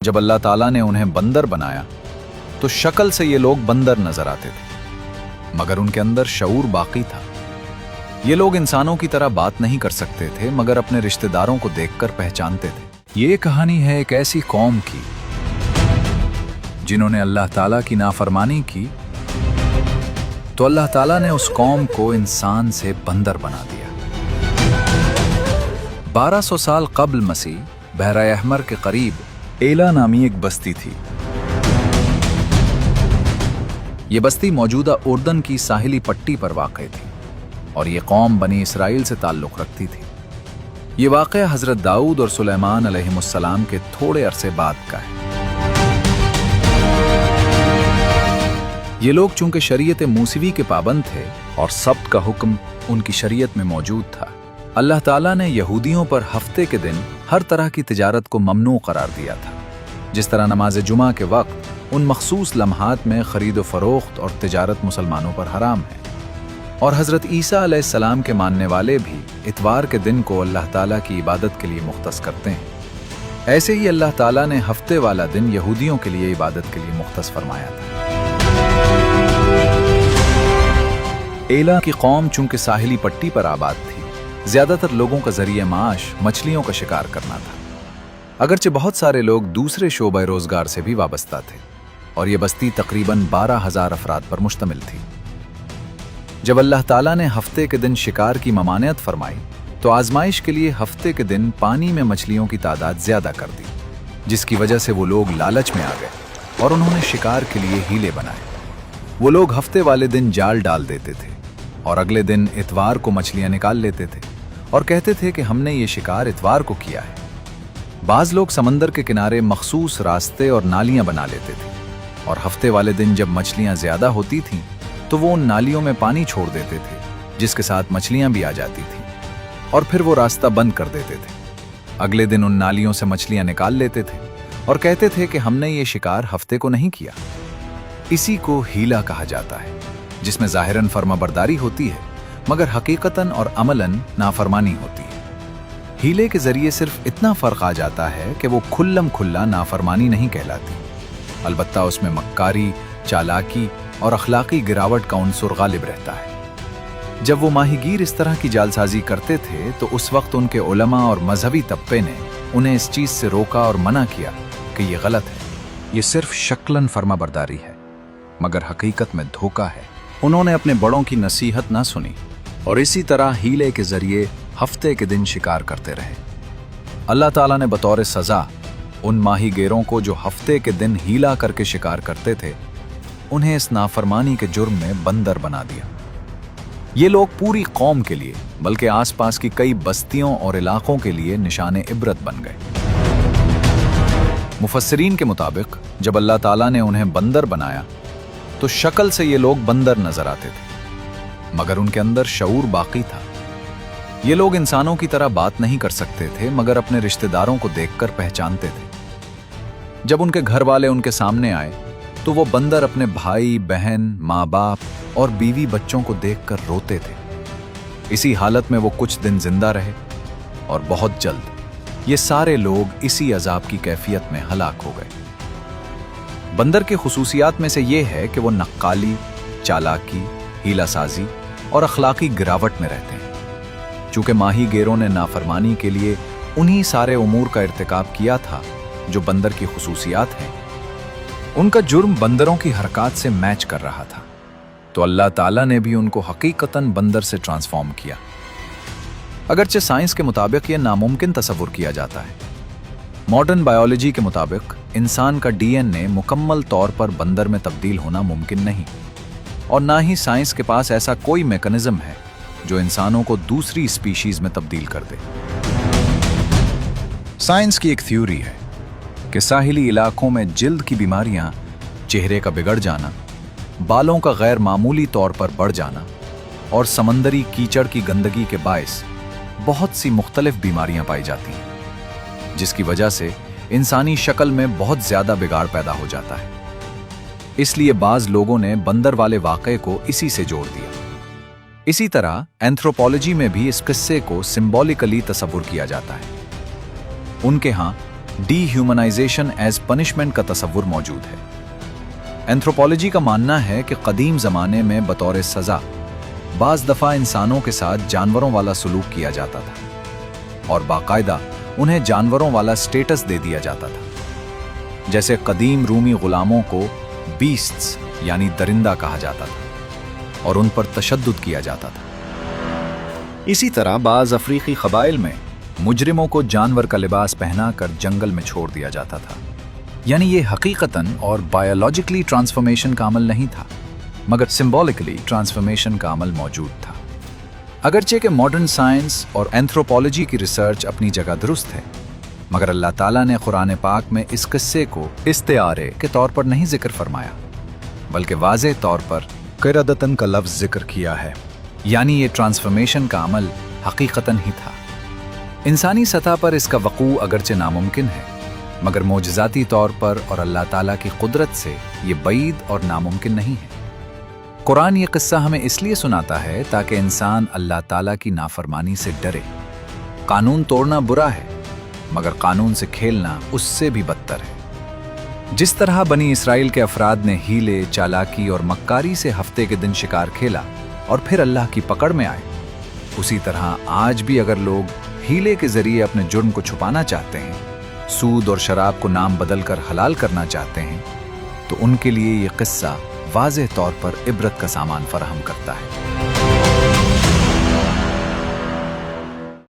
जब अल्लाह ताला ने उन्हें बंदर बनाया तो शक्ल से ये लोग बंदर नजर आते थे, मगर उनके अंदर शऊर बाकी था। ये लोग इंसानों की तरह बात नहीं कर सकते थे, मगर अपने रिश्तेदारों को देखकर पहचानते थे। ये कहानी है एक ऐसी कौम की जिन्होंने अल्लाह ताला की नाफरमानी की, तो अल्लाह ताला ने उस कौम को इंसान से बंदर बना दिया। 1200 साल कब्ल मसीह बहरा अहमर के करीब एला नामी एक बस्ती थी। ये बस्ती मौजूदा उर्दन की साहिली पट्टी पर वाक़ थी और ये कौम बनी इसराइल से ताल्लुक़ रखती थी। ये वाक़या हज़रत दाऊद और सुलेमान अलैहिमुस्सलाम के थोड़े अरसे बाद का है। ये लोग चूंकि शरीयत मूसवी के पाबंद थे और सब्त का हुक्म उनकी शरीयत में मौजूद था, अल्लाह ताला ने यहूदियों पर हफ्ते के दिन हर तरह की तिजारत को ममनू करार दिया था। जिस तरह नमाज जुमा के वक्त उन मखसूस लम्हात में खरीद व फरोख्त और तिजारत मुसलमानों पर हराम है, और हज़रत ईसा अलैहिस्सलाम के मानने वाले भी इतवार के दिन को अल्लाह ताला की इबादत के लिए मुख्तस करते हैं। ऐसे ही अल्लाह ताला ने हफ्ते वाला दिन यहूदियों के लिए इबादत के लिए मुख्तस फरमाया था। एला की कौम चूंकि साहिली पट्टी पर आबाद थी, ज्यादातर लोगों का जरिए माश मछलियों का शिकार करना था। अगरचे बहुत सारे लोग दूसरे शोबे रोजगार से भी वाबस्ता थे, और ये बस्ती तकरीबन 12,000 अफराद पर मुश्तमिल थी। जब अल्लाह ताला ने हफ्ते के दिन शिकार की ममानियत फरमाई, तो आजमाइश के लिए हफ्ते के दिन पानी में मछलियों की तादाद ज्यादा कर दी, जिसकी वजह से वो लोग लालच में आ गए और उन्होंने शिकार के लिए हीले बनाए। वो लोग हफ्ते वाले दिन जाल डाल देते थे और अगले दिन इतवार को मछलियां निकाल लेते थे और कहते थे कि हमने ये शिकार इतवार को किया है। बाज लोग समंदर के किनारे मखसूस रास्ते और नालियां बना लेते थे, और हफ्ते वाले दिन जब मछलियां ज्यादा होती थीं तो वो उन नालियों में पानी छोड़ देते थे, जिसके साथ मछलियां भी आ जाती थीं, और फिर वो रास्ता बंद कर देते थे। अगले दिन उन नालियों से मछलियां निकाल लेते थे और कहते थे कि हमने ये शिकार हफ्ते को नहीं किया। इसी को हीला कहा जाता है, जिसमें ज़ाहिरन फर्माबरदारी होती है मगर हकीकतन और अमलन नाफरमानी होती है। हीले के जरिए सिर्फ इतना फर्क आ जाता है कि वो खुल्लम खुल्ला नाफरमानी नहीं कहलाती, अलबत्ता उसमें मक्कारी, चालाकी और अखलाकी गिरावट का उन्सुर गालिब रहता है। जब वो माहीगीर इस तरह की जालसाजी करते थे तो उस वक्त उनके उलमा और मजहबी तबके ने उन्हें इस चीज़ से रोका और मना किया कि ये गलत है, ये सिर्फ शक्लन फर्माबरदारी है, मगर हकीकत में धोखा है। उन्होंने अपने बड़ों की नसीहत ना सुनी और इसी तरह हीले के जरिए हफ्ते के दिन शिकार करते रहे। अल्लाह ताला ने बतौर सज़ा उन माहीगीरों को जो हफ्ते के दिन हीला करके शिकार करते थे, उन्हें इस नाफरमानी के जुर्म में बंदर बना दिया। ये लोग पूरी कौम के लिए बल्कि आसपास की कई बस्तियों और इलाकों के लिए निशाने इबरत बन गए। मुफस्सिरीन के मुताबिक जब अल्लाह ताला ने उन्हें बंदर बनाया तो शक्ल से ये लोग बंदर नजर आते थे, मगर उनके अंदर शऊर बाकी था। ये लोग इंसानों की तरह बात नहीं कर सकते थे, मगर अपने रिश्तेदारों को देखकर पहचानते थे। जब उनके घर वाले उनके सामने आए तो वो बंदर अपने भाई बहन, माँ बाप और बीवी बच्चों को देखकर रोते थे। इसी हालत में वो कुछ दिन जिंदा रहे और बहुत जल्द ये सारे लोग इसी अजाब की कैफियत में हलाक हो गए। बंदर के खुसूसियात में से ये है कि वो नक्काली, चालाकी, हीलासाजी और अखलाकी गिरावट में रहते हैं। चूंकि माहीगीरों ने नाफरमानी के लिए उन्हीं सारे उमूर का इर्तिकाब किया था जो बंदर की खुसूसियात हैं, उनका जुर्म बंदरों की हरकत से मैच कर रहा था, तो अल्लाह ताला ने भी उनको हकीकतन बंदर से ट्रांसफॉर्म किया। अगरचे साइंस के मुताबिक यह नामुमकिन तसव्वुर किया जाता है। मॉडर्न बायोलॉजी के मुताबिक इंसान का डीएनए मुकम्मल तौर पर बंदर में तब्दील होना मुमकिन नहीं, और ना ही साइंस के पास ऐसा कोई मैकेनिज्म है जो इंसानों को दूसरी स्पीशीज में तब्दील कर दे। साइंस की एक थ्योरी है कि साहिली इलाकों में जिल्द की बीमारियां, चेहरे का बिगड़ जाना, बालों का गैर मामूली तौर पर बढ़ जाना और समंदरी कीचड़ की गंदगी के बायस बहुत सी मुख्तलिफ बीमारियां पाई जाती हैं, जिसकी वजह से इंसानी शक्ल में बहुत ज्यादा बिगाड़ पैदा हो जाता है। इसलिए बाज लोगों ने बंदर वाले वाक़े को इसी से जोड़ दिया। इसी तरह एंथ्रोपोलॉजी में भी इस किस्से को सिंबॉलिकली तसव्वुर किया जाता है। उनके यहाँ डीह्यूमनाइजेशन एज पनिशमेंट का तसव्वुर मौजूद है। एंथ्रोपोलॉजी का मानना है कि कदीम ज़माने में बतौर सज़ा बाज़ दफ़ा इंसानों के साथ जानवरों वाला सलूक किया जाता था और बाकायदा उन्हें जानवरों वाला स्टेटस दे दिया जाता था। जैसे कदीम रूमी गुलामों को बीस्ट्स यानी दरिंदा कहा जाता था और उन पर तशद्दुद किया जाता था। इसी तरह बाज़ अफ्रीकी क़बाइल में मुजरिमों को जानवर का लिबास पहनाकर जंगल में छोड़ दिया जाता था। यानी ये हकीकतन और बायोलॉजिकली ट्रांसफॉर्मेशन का अमल नहीं था, मगर सिंबॉलिकली ट्रांसफॉर्मेशन का अमल मौजूद था। अगरचे कि मॉडर्न साइंस और एंथ्रोपोलॉजी की रिसर्च अपनी जगह दुरुस्त है, मगर अल्लाह ताला ने कुरान पाक में इस किस्से को इस्तिआरे के तौर पर नहीं जिक्र फरमाया, बल्कि वाज़े तौर पर क़िरदतन का लफ्ज़ जिक्र किया है। यानी ये ट्रांसफॉर्मेशन का अमल हकीकतन ही था। इंसानी सतह पर इसका वक़ू अगरचे नामुमकिन है, मगर मोजज़ाती तौर पर और अल्लाह ताला की कुदरत से ये बईद और नामुमकिन नहीं है। कुरान ये किस्सा हमें इसलिए सुनाता है ताकि इंसान अल्लाह ताला की नाफरमानी से डरे। कानून तोड़ना बुरा है, मगर कानून से खेलना उससे भी बदतर है। जिस तरह बनी इसराइल के अफराद ने हीले, चालाकी और मक्कारी से हफ्ते के दिन शिकार खेला और फिर अल्लाह की पकड़ में आए, उसी तरह आज भी अगर लोग हीले के जरिए अपने जुर्म को छुपाना चाहते हैं, सूद और शराब को नाम बदल कर हलाल करना चाहते हैं, तो उनके लिए ये किस्सा वाज़ेह तौर पर इबरत का सामान फराहम करता है।